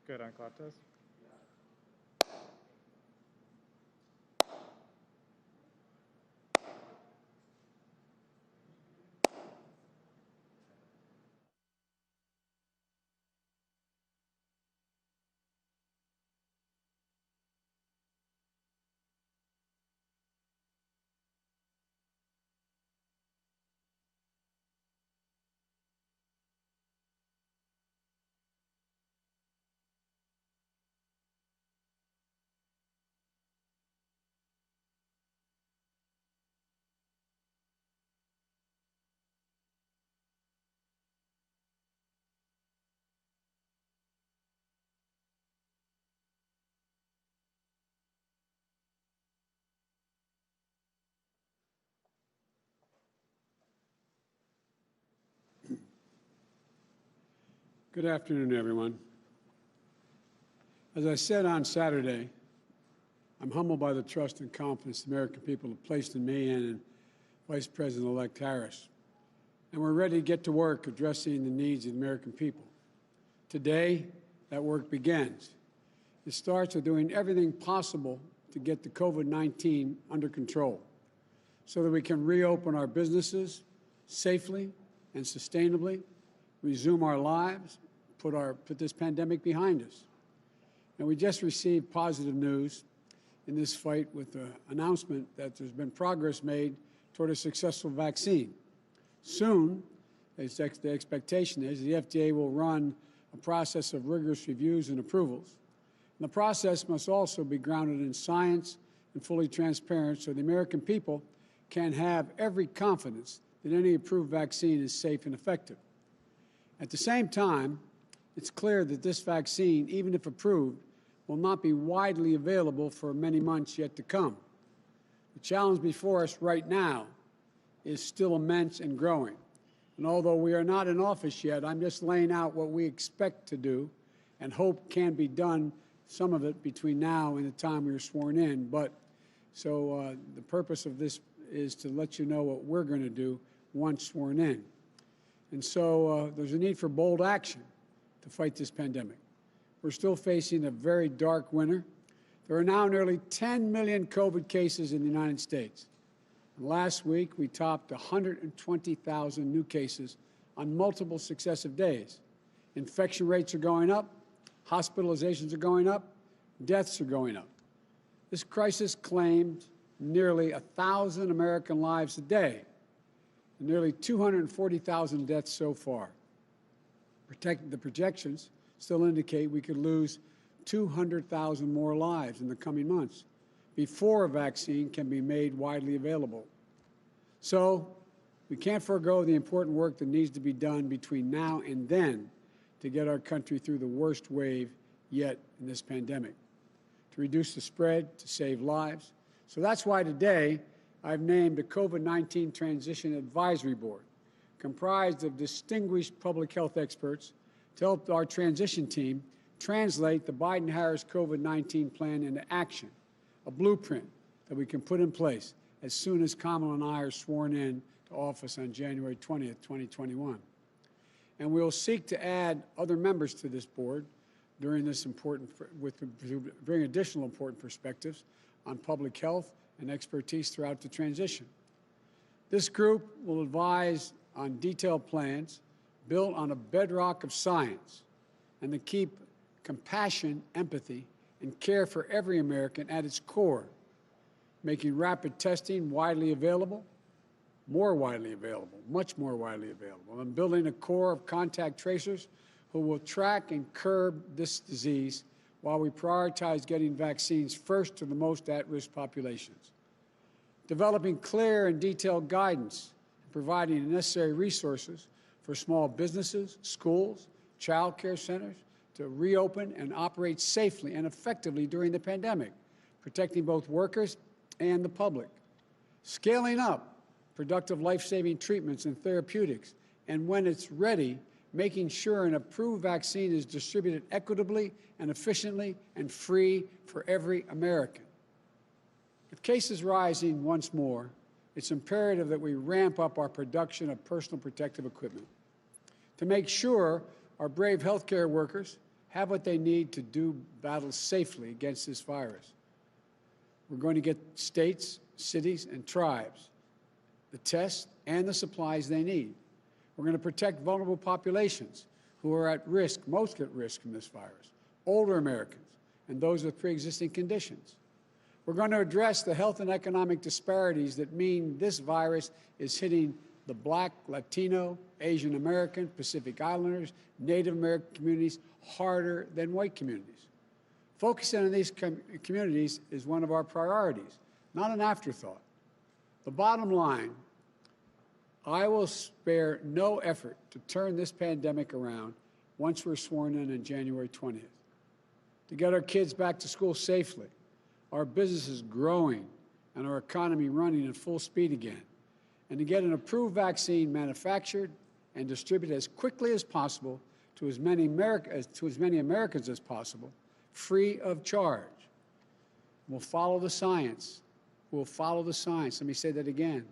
Good on clap test. Good afternoon, everyone. As I said on Saturday, I'm humbled by the trust and confidence the American people have placed in me and in Vice President-elect Harris. And we're ready to get to work addressing the needs of the American people. Today, that work begins. It starts with doing everything possible to get the COVID-19 under control so that we can reopen our businesses safely and sustainably, resume our lives, put this pandemic behind us. And we just received positive news in this fight with the announcement that there's been progress made toward a successful vaccine. Soon, the expectation is the FDA will run a process of rigorous reviews and approvals. And the process must also be grounded in science and fully transparent so the American people can have every confidence that any approved vaccine is safe and effective. At the same time, it's clear that this vaccine, even if approved, will not be widely available for many months yet to come. The challenge before us right now is still immense and growing. And although we are not in office yet, I'm just laying out what we expect to do and hope can be done, some of it between now and the time we are sworn in. But so the purpose of this is to let you know what we're going to do once sworn in. And so there's a need for bold action to fight this pandemic. We're still facing a very dark winter. There are now nearly 10 million COVID cases in the United States. And last week, we topped 120,000 new cases on multiple successive days. Infection rates are going up, hospitalizations are going up, deaths are going up. This crisis claimed nearly 1,000 American lives a day, and nearly 240,000 deaths so far. The projections still indicate we could lose 200,000 more lives in the coming months before a vaccine can be made widely available. So we can't forego the important work that needs to be done between now and then to get our country through the worst wave yet in this pandemic, to reduce the spread, to save lives. So that's why today I've named a COVID-19 Transition Advisory Board comprised of distinguished public health experts to help our transition team translate the Biden-Harris COVID-19 plan into action, a blueprint that we can put in place as soon as Kamala and I are sworn in to office on January 20th, 2021. And we'll seek to add other members to this board during this bring additional important perspectives on public health and expertise throughout the transition. This group will advise on detailed plans built on a bedrock of science and to keep compassion, empathy, and care for every American at its core, making rapid testing widely available, more widely available, much more widely available, and building a core of contact tracers who will track and curb this disease while we prioritize getting vaccines first to the most at-risk populations. Developing clear and detailed guidance, providing the necessary resources for small businesses, schools, child care centers to reopen and operate safely and effectively during the pandemic, protecting both workers and the public. Scaling up productive life-saving treatments and therapeutics, and when it's ready, making sure an approved vaccine is distributed equitably and efficiently and free for every American. With cases rising once more, it's imperative that we ramp up our production of personal protective equipment to make sure our brave healthcare workers have what they need to do battle safely against this virus. We're going to get states, cities, and tribes the tests and the supplies they need. We're going to protect vulnerable populations who are at risk, most at risk from this virus, older Americans and those with pre-existing conditions. We're going to address the health and economic disparities that mean this virus is hitting the Black, Latino, Asian American, Pacific Islanders, Native American communities harder than white communities. Focusing on these communities is one of our priorities, not an afterthought. The bottom line, I will spare no effort to turn this pandemic around once we're sworn in on January 20th. To get our kids back to school safely, our businesses growing, and our economy running at full speed again, and to get an approved vaccine manufactured and distributed as quickly as possible to as many Americans as possible, free of charge. We'll follow the science. We'll follow the science. Let me say that again.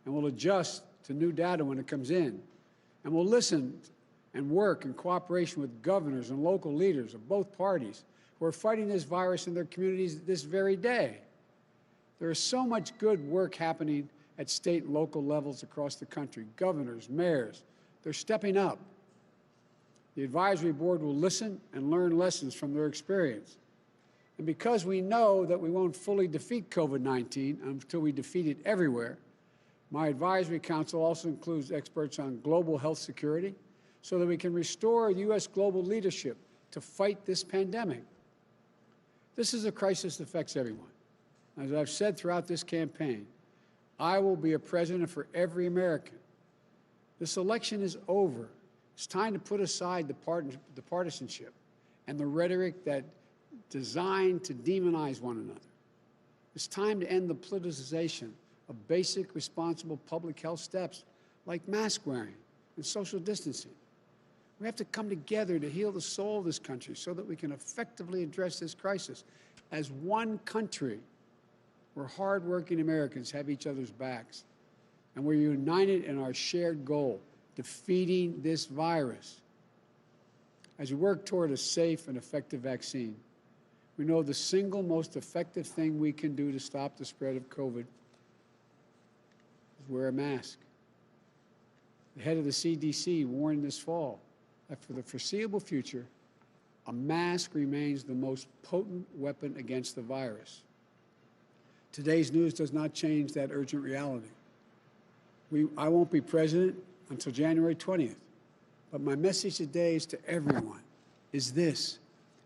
And we'll adjust to new data when it comes in. And we'll listen and work in cooperation with governors and local leaders of both parties who are fighting this virus in their communities this very day. There is so much good work happening at state and local levels across the country. Governors, mayors, they're stepping up. The advisory board will listen and learn lessons from their experience. And because we know that we won't fully defeat COVID-19 until we defeat it everywhere, my advisory council also includes experts on global health security so that we can restore U.S. global leadership to fight this pandemic. This is a crisis that affects everyone. As I've said throughout this campaign, I will be a president for every American. This election is over. It's time to put aside the partisanship and the rhetoric that designed to demonize one another. It's time to end the politicization of basic, responsible public health steps like mask wearing and social distancing. We have to come together to heal the soul of this country so that we can effectively address this crisis as one country where hardworking Americans have each other's backs and we're united in our shared goal, defeating this virus. As we work toward a safe and effective vaccine, we know the single most effective thing we can do to stop the spread of COVID is wear a mask. The head of the CDC warned this fall that for the foreseeable future, a mask remains the most potent weapon against the virus. Today's news does not change that urgent reality. I won't be president until January 20th, but my message today is to everyone is this: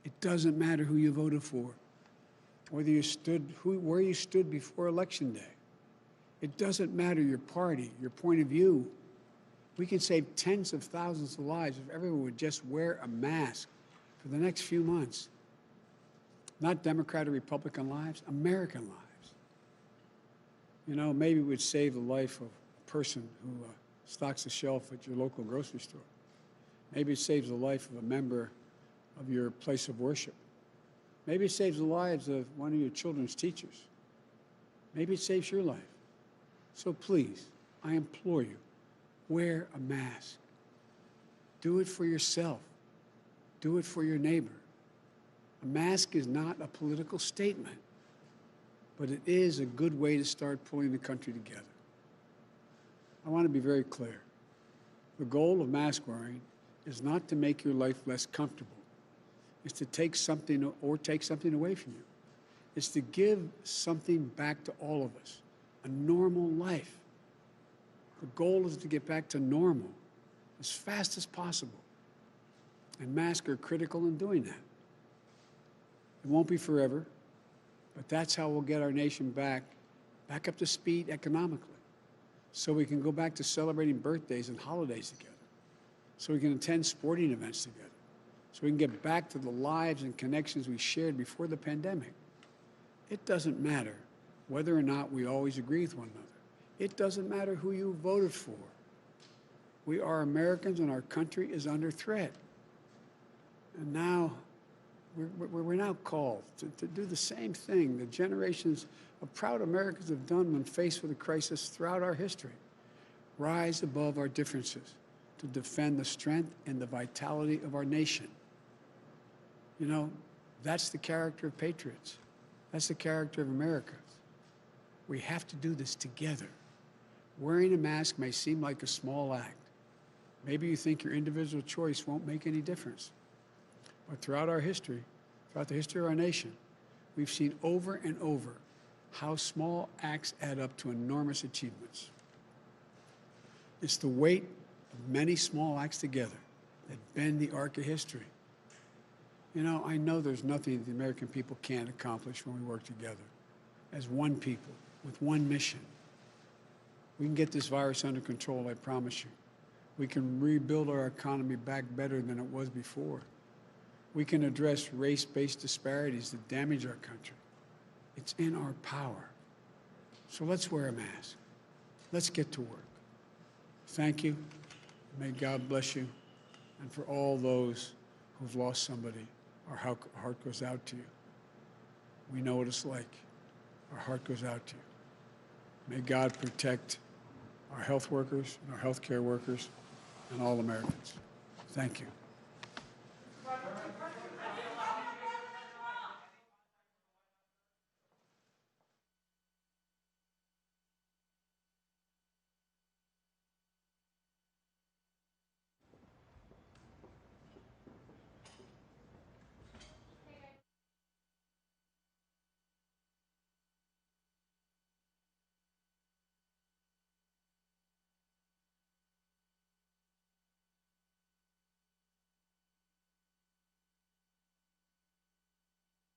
it doesn't matter who you voted for, whether you where you stood before Election Day. It doesn't matter your party, your point of view. We can save tens of thousands of lives if everyone would just wear a mask for the next few months. Not Democrat or Republican lives, American lives. You know, maybe it would save the life of a person who stocks a shelf at your local grocery store. Maybe it saves the life of a member of your place of worship. Maybe it saves the lives of one of your children's teachers. Maybe it saves your life. So please, I implore you, wear a mask. Do it for yourself. Do it for your neighbor. A mask is not a political statement, but it is a good way to start pulling the country together. I want to be very clear. The goal of mask wearing is not to make your life less comfortable. It's to take something away from you. It's to give something back to all of us, a normal life. The goal is to get back to normal as fast as possible. And masks are critical in doing that. It won't be forever, but that's how we'll get our nation back up to speed economically, so we can go back to celebrating birthdays and holidays together, so we can attend sporting events together, so we can get back to the lives and connections we shared before the pandemic. It doesn't matter whether or not we always agree with one another. It doesn't matter who you voted for. We are Americans and our country is under threat. And now, we're now called to do the same thing that generations of proud Americans have done when faced with a crisis throughout our history. Rise above our differences to defend the strength and the vitality of our nation. You know, that's the character of patriots. That's the character of America. We have to do this together. Wearing a mask may seem like a small act. Maybe you think your individual choice won't make any difference. But throughout our history, throughout the history of our nation, we've seen over and over how small acts add up to enormous achievements. It's the weight of many small acts together that bend the arc of history. You know, I know there's nothing the American people can't accomplish when we work together as one people with one mission. We can get this virus under control, I promise you. We can rebuild our economy back better than it was before. We can address race-based disparities that damage our country. It's in our power. So let's wear a mask. Let's get to work. Thank you. May God bless you. And for all those who've lost somebody, our heart goes out to you. We know what it's like. Our heart goes out to you. May God protect our health workers and our healthcare workers and all Americans. Thank you.